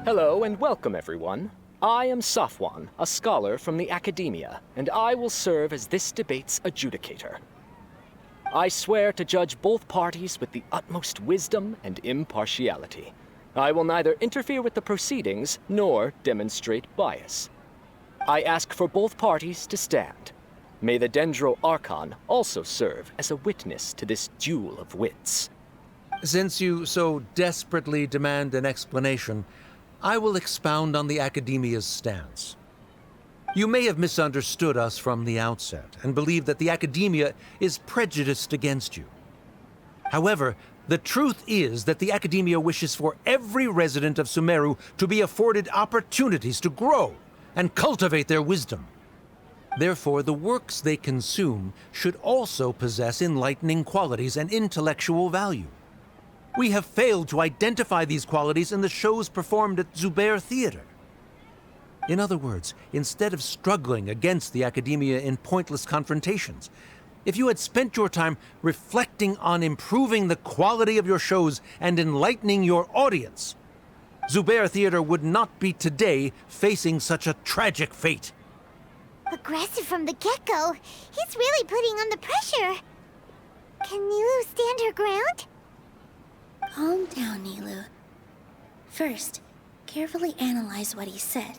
Hello and welcome, everyone. I am Safwan, a scholar from the Akademiya, and I will serve as this debate's adjudicator. I swear to judge both parties with the utmost wisdom and impartiality. I will neither interfere with the proceedings nor demonstrate bias. I ask for both parties to stand. May the Dendro Archon also serve as a witness to this duel of wits. Since you so desperately demand an explanation, I will expound on the Akademiya's stance. You may have misunderstood us from the outset and believe that the Akademiya is prejudiced against you. However, the truth is that the Akademiya wishes for every resident of Sumeru to be afforded opportunities to grow and cultivate their wisdom. Therefore, the works they consume should also possess enlightening qualities and intellectual value. We have failed to identify these qualities in the shows performed at Zubayr Theater. In other words, instead of struggling against the Akademiya in pointless confrontations, if you had spent your time reflecting on improving the quality of your shows and enlightening your audience, Zubayr Theater would not be today facing such a tragic fate. Aggressive from the get-go. He's really putting on the pressure. Can Nilou stand her ground? Calm down, Nilou. First, carefully analyze what he said.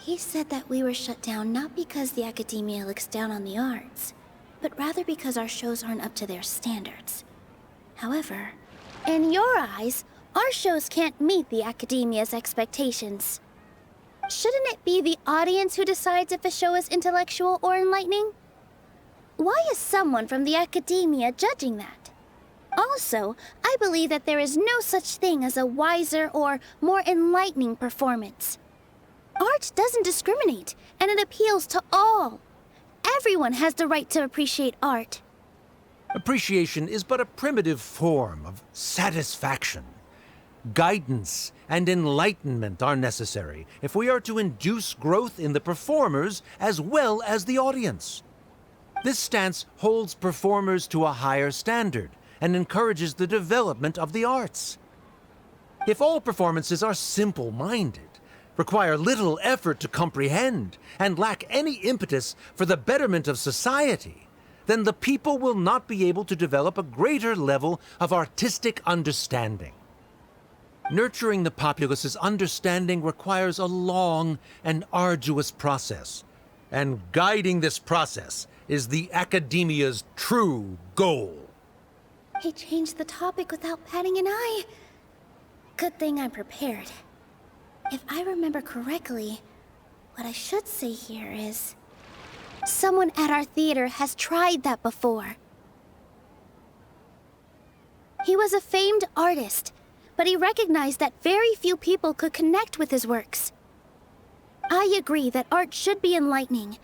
He said that we were shut down not because the Akademiya looks down on the arts, but rather because our shows aren't up to their standards. However, in your eyes, our shows can't meet the Akademiya's expectations. Shouldn't it be the audience who decides if a show is intellectual or enlightening? Why is someone from the Akademiya judging that? Also, I believe that there is no such thing as a wiser or more enlightening performance. Art doesn't discriminate, and it appeals to all. Everyone has the right to appreciate art. Appreciation is but a primitive form of satisfaction. Guidance and enlightenment are necessary if we are to induce growth in the performers as well as the audience. This stance holds performers to a higher standard and encourages the development of the arts. If all performances are simple-minded, require little effort to comprehend, and lack any impetus for the betterment of society, then the people will not be able to develop a greater level of artistic understanding. Nurturing the populace's understanding requires a long and arduous process, and guiding this process is the Akademiya's true goal. He changed the topic without batting an eye. Good thing I'm prepared. If I remember correctly, what I should say here is, someone at our theater has tried that before. He was a famed artist, but he recognized that very few people could connect with his works. I agree that art should be enlightening,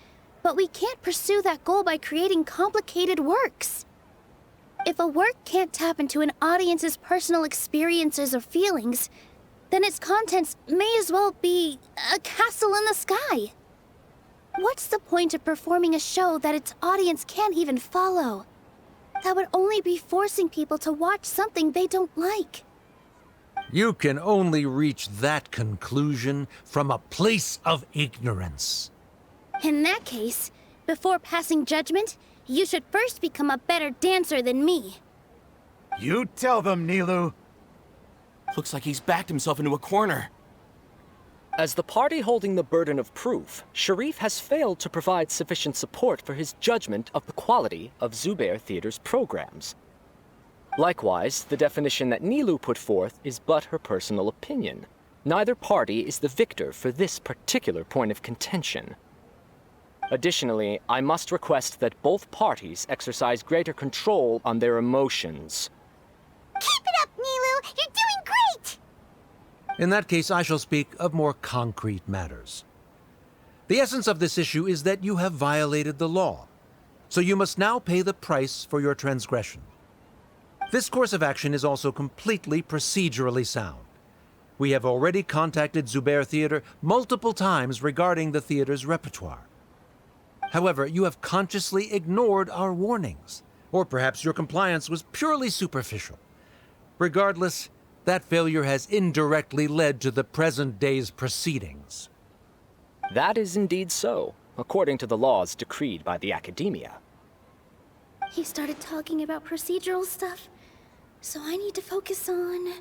but we can't pursue that goal by creating complicated works. If a work can't tap into an audience's personal experiences or feelings, then its contents may as well be a castle in the sky. What's the point of performing a show that its audience can't even follow? That would only be forcing people to watch something they don't like. You can only reach that conclusion from a place of ignorance. In that case, before passing judgment, you should first become a better dancer than me. You tell them, Nilou. Looks like he's backed himself into a corner. As the party holding the burden of proof, Sharif has failed to provide sufficient support for his judgment of the quality of Zubayr Theater's programs. Likewise, the definition that Nilou put forth is but her personal opinion. Neither party is the victor for this particular point of contention. Additionally, I must request that both parties exercise greater control on their emotions. Keep it up, Nilou! You're doing great! In that case, I shall speak of more concrete matters. The essence of this issue is that you have violated the law, so you must now pay the price for your transgression. This course of action is also completely procedurally sound. We have already contacted Zubayr Theater multiple times regarding the theater's repertoire. However, you have consciously ignored our warnings, or perhaps your compliance was purely superficial. Regardless, That failure has indirectly led to the present day's proceedings. That is indeed so, according to the laws decreed by the Akademiya. He started talking about procedural stuff, so I need to focus on...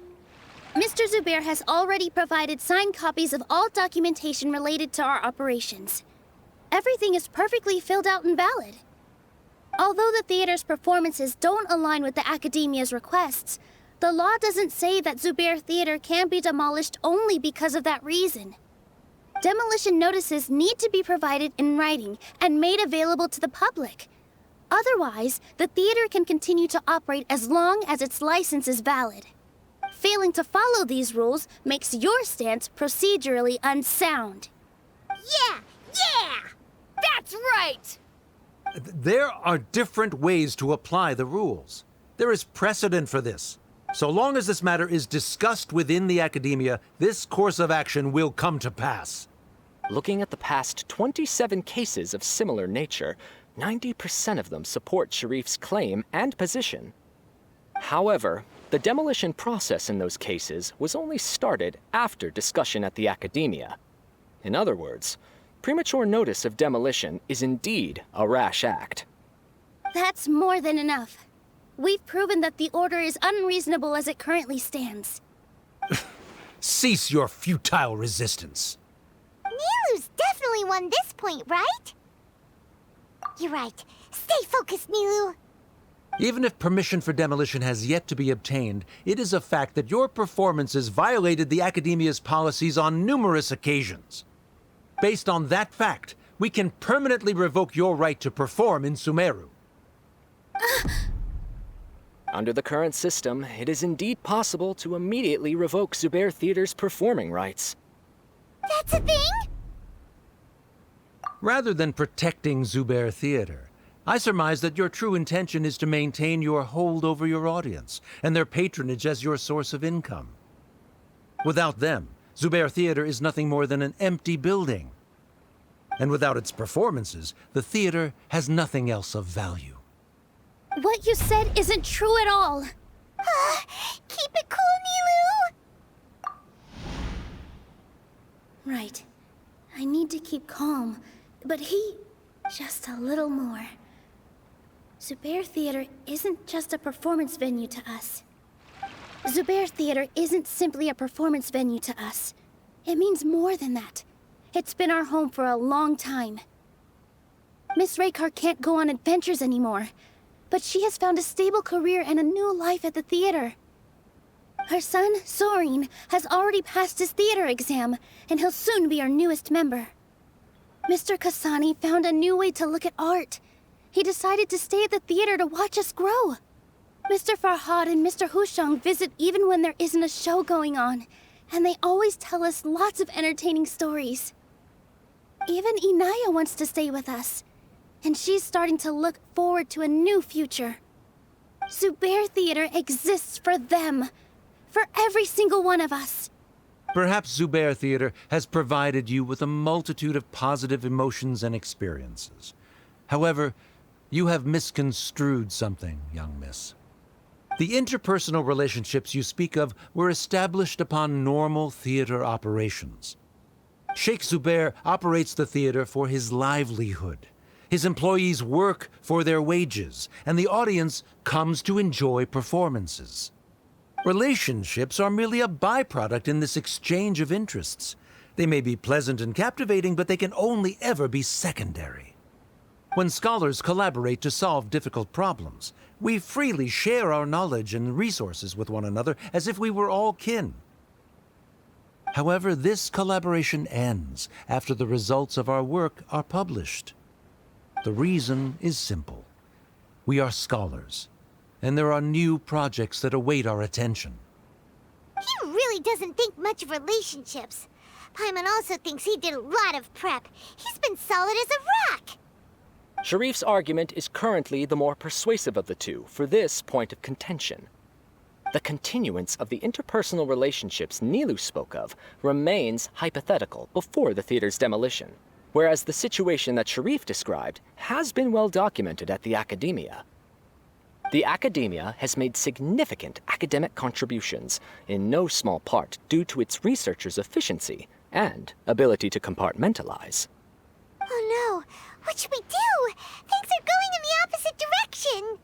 Mr. Zubayr has already provided signed copies of all documentation related to our operations. Everything is perfectly filled out and valid. Although the theater's performances don't align with the Akademiya's requests, the law doesn't say that Zubayr Theater can be demolished only because of that reason. Demolition notices need to be provided in writing and made available to the public. Otherwise, the theater can continue to operate as long as its license is valid. Failing to follow these rules makes your stance procedurally unsound. Yeah! That's right! There are different ways to apply the rules. There is precedent for this. So long as this matter is discussed within the Akademiya, this course of action will come to pass. Looking at the past 27 cases of similar nature, 90% of them support Sharif's claim and position. However, the demolition process in those cases was only started after discussion at the Akademiya. In other words, premature notice of demolition is indeed a rash act. That's more than enough. We've proven that the order is unreasonable as it currently stands. Cease your futile resistance. Nilou's definitely won this point, right? You're right. Stay focused, Nilou. Even if permission for demolition has yet to be obtained, it is a fact that your performances violated the Akademiya's policies on numerous occasions. Based on that fact, we can permanently revoke your right to perform in Sumeru. Under the current system, it is indeed possible to immediately revoke Zubayr Theater's performing rights. That's a thing? Rather than protecting Zubayr Theater, I surmise that your true intention is to maintain your hold over your audience and their patronage as your source of income. Without them, Zubayr Theater is nothing more than an empty building. And without its performances, the theater has nothing else of value. What you said isn't true at all. Keep it cool, Nilou! Right. I need to keep calm, but just a little more. Zubayr Theater isn't just a performance venue to us. Zubayr Theater isn't simply a performance venue to us. It means more than that. It's been our home for a long time. Miss Raykar can't go on adventures anymore, but she has found a stable career and a new life at the theater. Her son, Sorin, has already passed his theater exam, and he'll soon be our newest member. Mr. Kasani found a new way to look at art. He decided to stay at the theater to watch us grow. Mr. Farhad and Mr. Hushang visit even when there isn't a show going on, and they always tell us lots of entertaining stories. Even Inaya wants to stay with us, and she's starting to look forward to a new future. Zubayr Theater exists for them, for every single one of us. Perhaps Zubayr Theater has provided you with a multitude of positive emotions and experiences. However, you have misconstrued something, young miss. The interpersonal relationships you speak of were established upon normal theater operations. Sheikh Zubayr operates the theater for his livelihood. His employees work for their wages, and the audience comes to enjoy performances. Relationships are merely a byproduct in this exchange of interests. They may be pleasant and captivating, but they can only ever be secondary. When scholars collaborate to solve difficult problems, we freely share our knowledge and resources with one another as if we were all kin. However, this collaboration ends after the results of our work are published. The reason is simple. We are scholars, and there are new projects that await our attention. He really doesn't think much of relationships. Paimon also thinks he did a lot of prep. He's been solid as a rock. Sharif's argument is currently the more persuasive of the two for this point of contention. The continuance of the interpersonal relationships Nilou spoke of remains hypothetical before the theater's demolition, whereas the situation that Sharif described has been well documented at the Akademiya. The Akademiya has made significant academic contributions, in no small part due to its researchers' efficiency and ability to compartmentalize. Oh no, what should we do? Things are going in the opposite direction.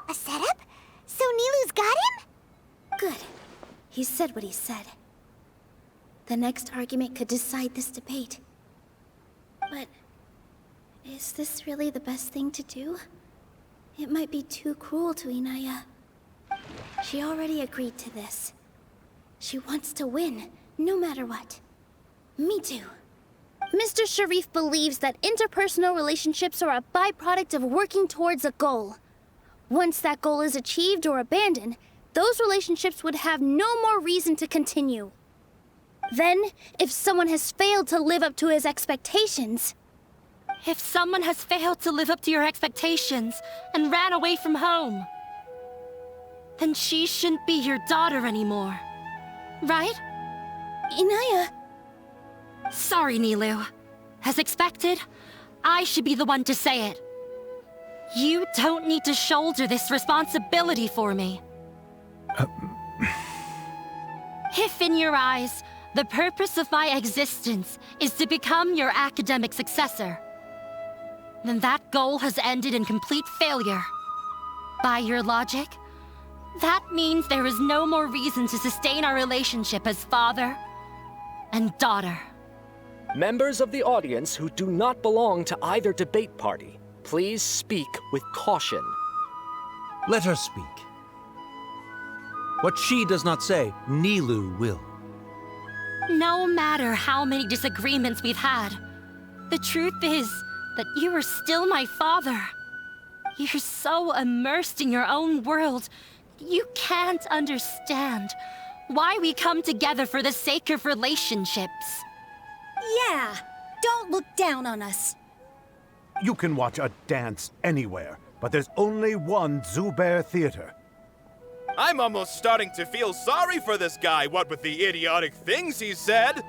A setup? So Nilou's got him? Good. He said what he said. The next argument could decide this debate. But is this really the best thing to do? It might be too cruel to Inaya. She already agreed to this. She wants to win, no matter what. Me too. Mr. Sharif believes that interpersonal relationships are a byproduct of working towards a goal. Once that goal is achieved or abandoned, those relationships would have no more reason to continue. Then, if someone has failed to live up to his expectations... If someone has failed to live up to your expectations and ran away from home, then she shouldn't be your daughter anymore. Right? Inaya... Sorry, Nilou. As expected, I should be the one to say it. You don't need to shoulder this responsibility for me. If in your eyes, the purpose of my existence is to become your academic successor, then that goal has ended in complete failure. By your logic, that means there is no more reason to sustain our relationship as father and daughter. Members of the audience who do not belong to either debate party, please speak with caution. Let her speak. What she does not say, Nilou will. No matter how many disagreements we've had, the truth is that you are still my father. You're so immersed in your own world, you can't understand why we come together for the sake of relationships. Yeah, don't look down on us. You can watch a dance anywhere, but there's only one Zubayr theater. I'm almost starting to feel sorry for this guy, what with the idiotic things he said.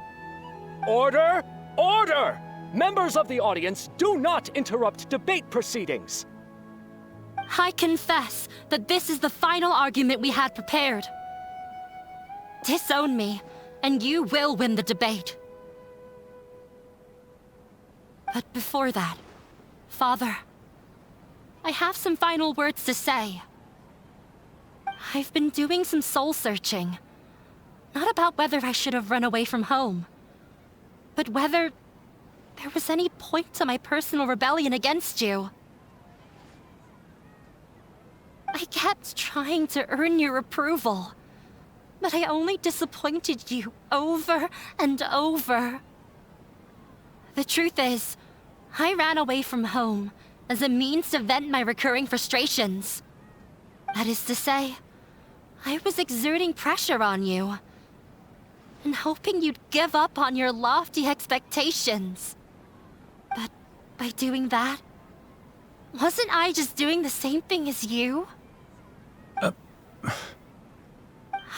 Order! Order! Members of the audience, do not interrupt debate proceedings. I confess that this is the final argument we had prepared. Disown me, and you will win the debate. But before that, Father, I have some final words to say. I've been doing some soul-searching. Not about whether I should have run away from home, but whether there was any point to my personal rebellion against you. I kept trying to earn your approval, but I only disappointed you over and over. The truth is, I ran away from home as a means to vent my recurring frustrations. That is to say, I was exerting pressure on you, and hoping you'd give up on your lofty expectations. But by doing that, wasn't I just doing the same thing as you?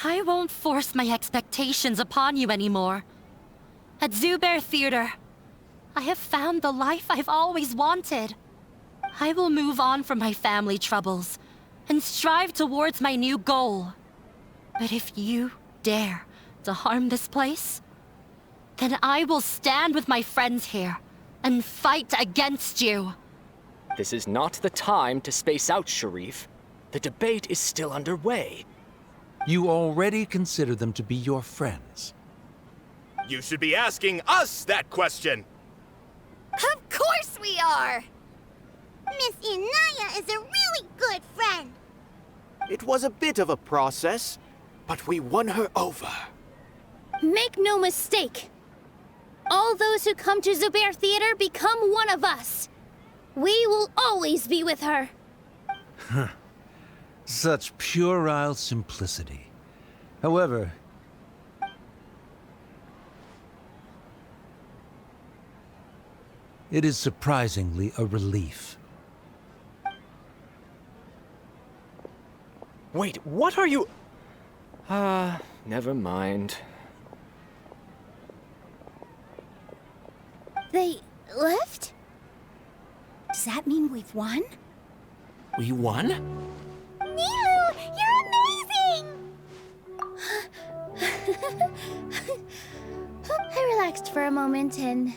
I won't force my expectations upon you anymore. At Zubayr Theater, I have found the life I've always wanted. I will move on from my family troubles and strive towards my new goal. But if you dare to harm this place, then I will stand with my friends here and fight against you. This is not the time to space out, Sharif. The debate is still underway. You already consider them to be your friends. You should be asking us that question. Of course we are! Miss Inaya is a really good friend. It was a bit of a process, but we won her over. Make no mistake. All those who come to Zubayr Theater become one of us. We will always be with her. Such puerile simplicity. However, it is surprisingly a relief. Wait, what are you... never mind. They left? Does that mean we've won? We won? I relaxed for a moment and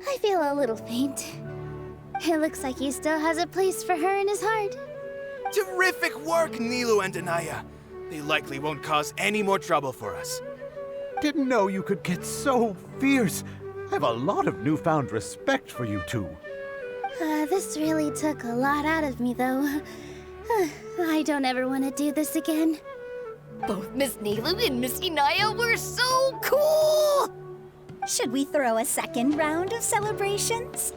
I feel a little faint. It looks like he still has a place for her in his heart. Terrific work, Nilou and Inaya. They likely won't cause any more trouble for us. Didn't know you could get so fierce. I have a lot of newfound respect for you two. This really took a lot out of me, though. I don't ever want to do this again. Both Miss Nilou and Miss Inaya were so cool! Should we throw a second round of celebrations?